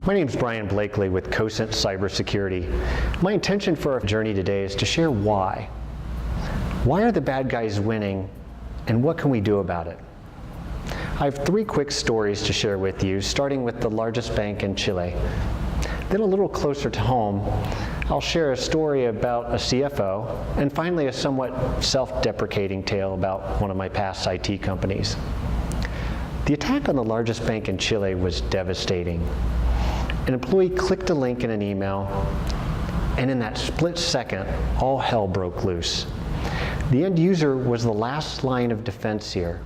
My name is Brian Blakley with Cosant Cyber Security. My intention for our journey today is to share why. Why are the bad guys winning, and what can we do about it? I have three quick stories to share with you, starting with the largest bank in Chile. Then a little closer to home, I'll share a story about a CFO, and finally a somewhat self-deprecating tale about one of my past IT companies. The attack on the largest bank in Chile was devastating. An employee clicked a link in an email, and in that split second, all hell broke loose. The end user was the last line of defense here.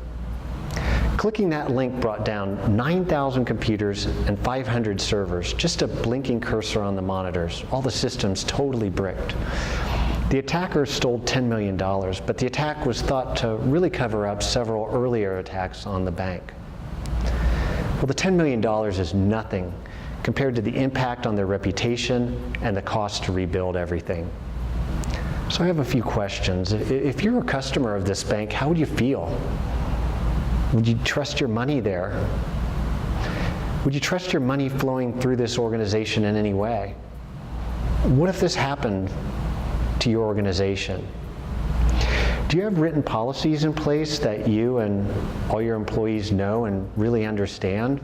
Clicking that link brought down 9,000 computers and 500 servers, just a blinking cursor on the monitors, all the systems totally bricked. The attacker stole $10 million, but the attack was thought to really cover up several earlier attacks on the bank. Well, the $10 million is nothing compared to the impact on their reputation and the cost to rebuild everything. So I have a few questions. If you're a customer of this bank, how would you feel? Would you trust your money there? Would you trust your money flowing through this organization in any way? What if this happened to your organization? Do you have written policies in place that you and all your employees know and really understand?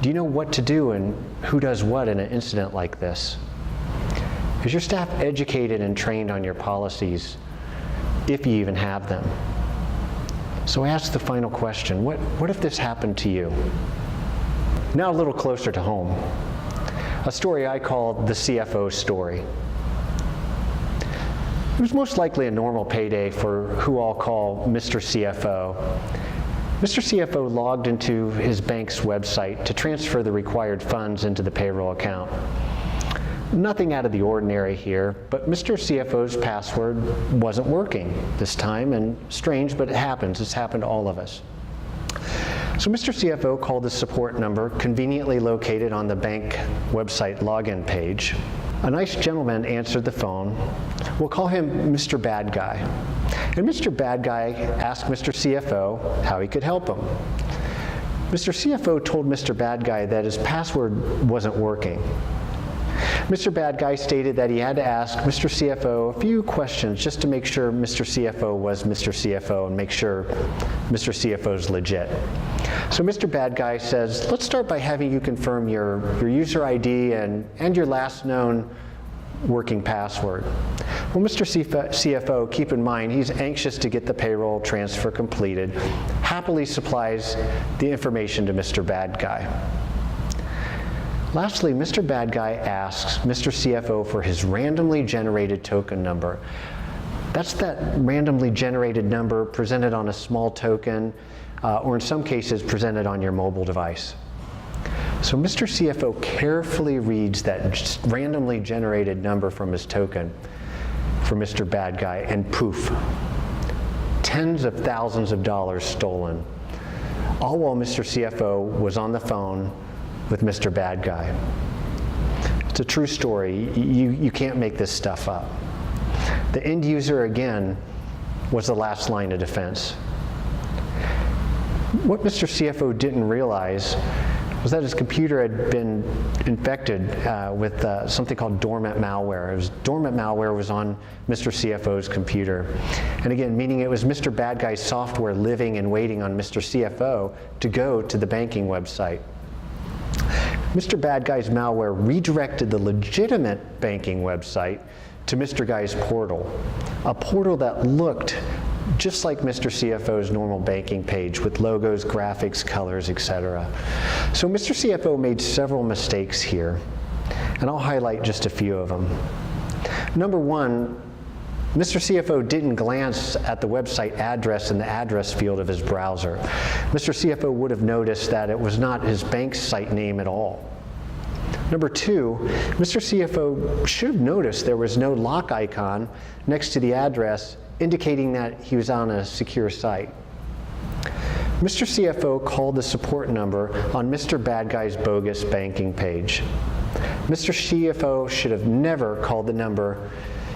Do you know what to do and who does what in an incident like this? Is your staff educated and trained on your policies, if you even have them? So I ask the final question, what if this happened to you? Now a little closer to home, a story I call the CFO story. It was most likely a normal payday for who I'll call Mr. CFO. Mr. CFO logged into his bank's website to transfer the required funds into the payroll account. Nothing out of the ordinary here, but Mr. CFO's password wasn't working this time, and strange, but it happens. It's happened to all of us. So Mr. CFO called the support number conveniently located on the bank website login page. A nice gentleman answered the phone. We'll call him Mr. Bad Guy. And Mr. Bad Guy asked Mr. CFO how he could help him. Mr. CFO told Mr. Bad Guy that his password wasn't working. Mr. Bad Guy stated that he had to ask Mr. CFO a few questions just to make sure Mr. CFO was Mr. CFO and make sure Mr. CFO's legit. So Mr. Bad Guy says, let's start by having you confirm your user ID and your last known working password. Well, Mr. CFO, keep in mind, he's anxious to get the payroll transfer completed, happily supplies the information to Mr. Bad Guy. Lastly, Mr. Bad Guy asks Mr. CFO for his randomly generated token number. That's that randomly generated number presented on a small token, or in some cases presented on your mobile device. So Mr. CFO carefully reads that randomly generated number from his token for Mr. Bad Guy, and poof, tens of thousands of dollars stolen, all while Mr. CFO was on the phone with Mr. Bad Guy. It's a true story. You can't make this stuff up. The end user, again, was the last line of defense. What Mr. CFO didn't realize was that his computer had been infected with something called dormant malware. Dormant malware was on Mr. CFO's computer. And again, meaning it was Mr. Bad Guy's software living and waiting on Mr. CFO to go to the banking website. Mr. Bad Guy's malware redirected the legitimate banking website to Mr. Guy's portal, a portal that looked just like Mr. CFO's normal banking page with logos, graphics, colors, etc. So Mr. CFO made several mistakes here, and I'll highlight just a few of them. Number one, Mr. CFO didn't glance at the website address in the address field of his browser. Mr. CFO would have noticed that it was not his bank site name at all. Number two, Mr. CFO should have noticed there was no lock icon next to the address indicating that he was on a secure site. Mr. CFO called the support number on Mr. Bad Guy's bogus banking page. Mr. CFO should have never called the number.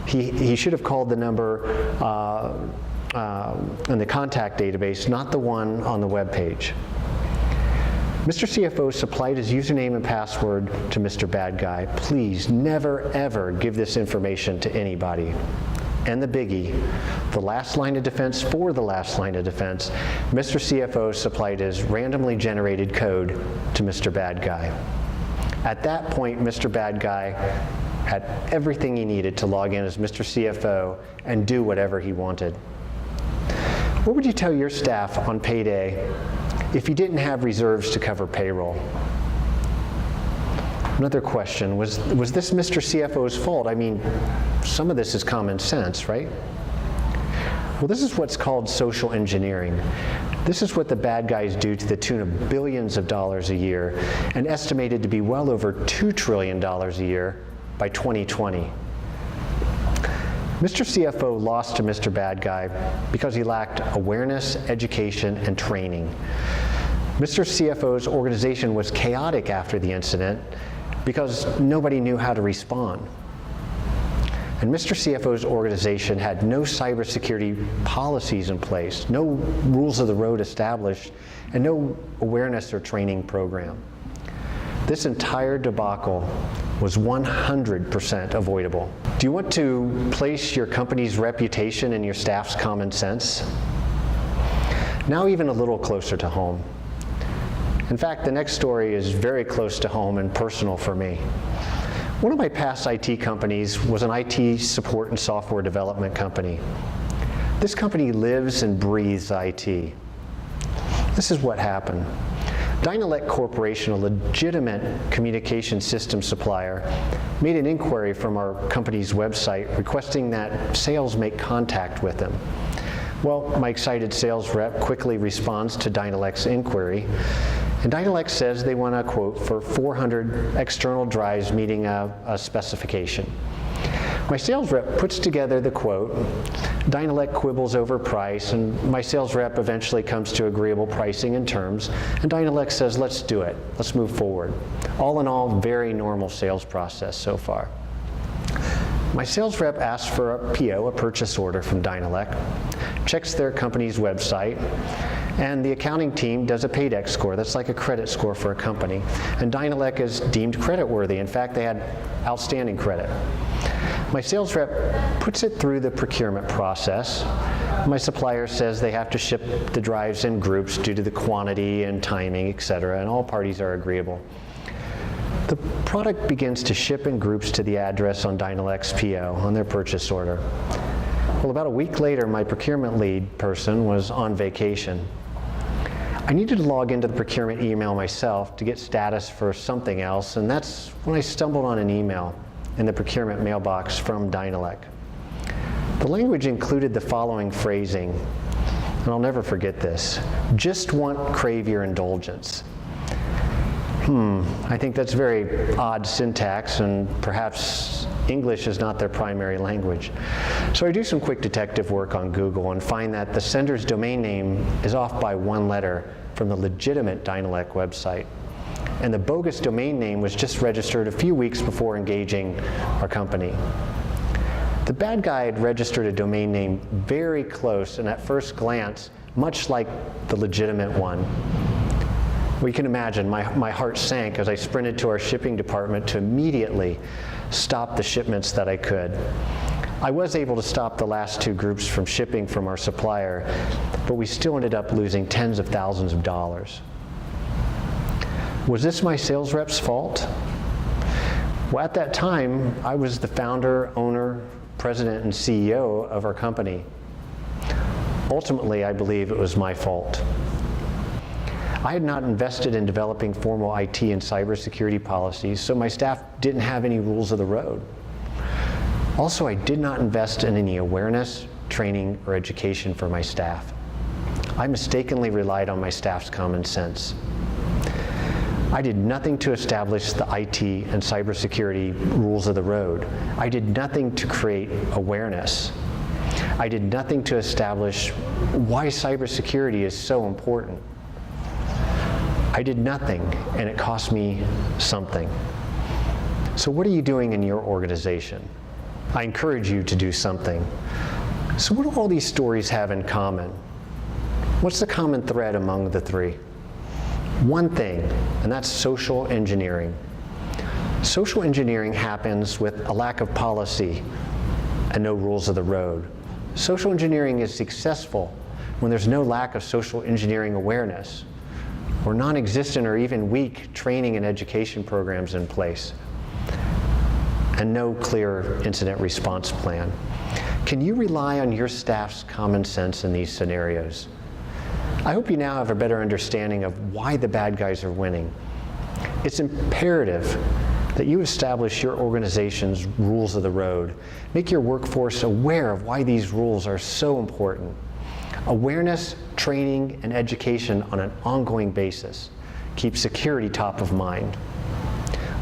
He should have called the number in the contact database, not the one on the web page. Mr. CFO supplied his username and password to Mr. Bad Guy. Please never ever give this information to anybody. And the biggie, the last line of defense for the last line of defense, Mr. CFO supplied his randomly generated code to Mr. Bad Guy. At that point, Mr. Bad Guy had everything he needed to log in as Mr. CFO and do whatever he wanted. What would you tell your staff on payday if you didn't have reserves to cover payroll? Another question, was this Mr. CFO's fault? I mean, some of this is common sense, right? Well, this is what's called social engineering. This is what the bad guys do to the tune of billions of dollars a year, and estimated to be well over $2 trillion a year by 2020. Mr. CFO lost to Mr. Bad Guy because he lacked awareness, education, and training. Mr. CFO's organization was chaotic after the incident because nobody knew how to respond. And Mr. CFO's organization had no cybersecurity policies in place, no rules of the road established, and no awareness or training program. This entire debacle was 100% avoidable. Do you want to place your company's reputation in your staff's common sense? Now even a little closer to home. In fact, the next story is very close to home and personal for me. One of my past IT companies was an IT support and software development company. This company lives and breathes IT. This is what happened. Dynelec Corporation, a legitimate communication system supplier, made an inquiry from our company's website requesting that sales make contact with them. Well, my excited sales rep quickly responds to Dynelec's inquiry, and Dynelec says they want a quote for 400 external drives meeting a specification. My sales rep puts together the quote, Dynelec quibbles over price, and my sales rep eventually comes to agreeable pricing and terms, and Dynelec says, let's do it, let's move forward. All in all, very normal sales process so far. My sales rep asks for a PO, a purchase order from Dynelec, checks their company's website, and the accounting team does a Paydex score. That's like a credit score for a company. And Dynelec is deemed creditworthy. In fact, they had outstanding credit. My sales rep puts it through the procurement process. My supplier says they have to ship the drives in groups due to the quantity and timing, etc., and all parties are agreeable. The product begins to ship in groups to the address on Dynelec's PO, on their purchase order. Well, about a week later, my procurement lead person was on vacation. I needed to log into the procurement email myself to get status for something else, and that's when I stumbled on an email in the procurement mailbox from Dynelec. The language included the following phrasing, and I'll never forget this: just want crave your indulgence. I think that's very odd syntax, and perhaps English is not their primary language. So I do some quick detective work on Google and find that the sender's domain name is off by one letter from the legitimate Dynelec website. And the bogus domain name was just registered a few weeks before engaging our company. The bad guy had registered a domain name very close and at first glance, much like the legitimate one. Well, you can imagine my heart sank as I sprinted to our shipping department to immediately stop the shipments that I could. I was able to stop the last two groups from shipping from our supplier, but we still ended up losing tens of thousands of dollars. Was this my sales rep's fault? Well, at that time, I was the founder, owner, president, and CEO of our company. Ultimately, I believe it was my fault. I had not invested in developing formal IT and cybersecurity policies, so my staff didn't have any rules of the road. Also, I did not invest in any awareness, training, or education for my staff. I mistakenly relied on my staff's common sense. I did nothing to establish the IT and cybersecurity rules of the road. I did nothing to create awareness. I did nothing to establish why cybersecurity is so important. I did nothing, and it cost me something. So what are you doing in your organization? I encourage you to do something. So what do all these stories have in common? What's the common thread among the three? one thing, and that's social engineering. Social engineering happens with a lack of policy and no rules of the road. Social engineering is successful when there's no lack of social engineering awareness, or non-existent or even weak training and education programs in place, and no clear incident response plan. Can you rely on your staff's common sense in these scenarios? I hope you now have a better understanding of why the bad guys are winning. It's imperative that you establish your organization's rules of the road. Make your workforce aware of why these rules are so important. Awareness, training, and education on an ongoing basis keep security top of mind.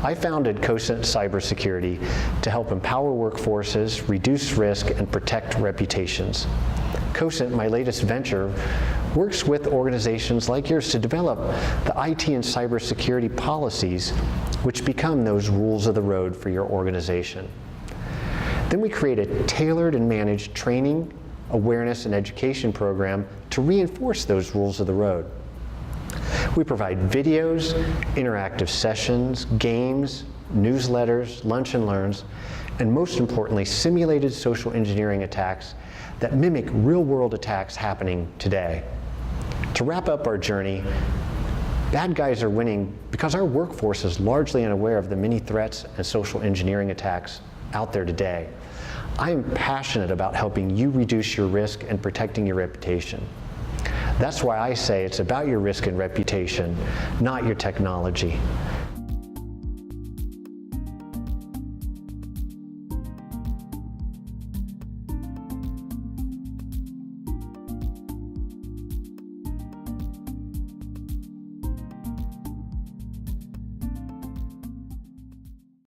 I founded Cosant Cyber Security to help empower workforces, reduce risk, and protect reputations. Cosant, my latest venture, works with organizations like yours to develop the IT and cybersecurity policies which become those rules of the road for your organization. Then we create a tailored and managed training, awareness, and education program to reinforce those rules of the road. We provide videos, interactive sessions, games, newsletters, lunch and learns, and most importantly, simulated social engineering attacks that mimic real-world attacks happening today. To wrap up our journey, bad guys are winning because our workforce is largely unaware of the many threats and social engineering attacks out there today. I am passionate about helping you reduce your risk and protecting your reputation. That's why I say it's about your risk and reputation, not your technology.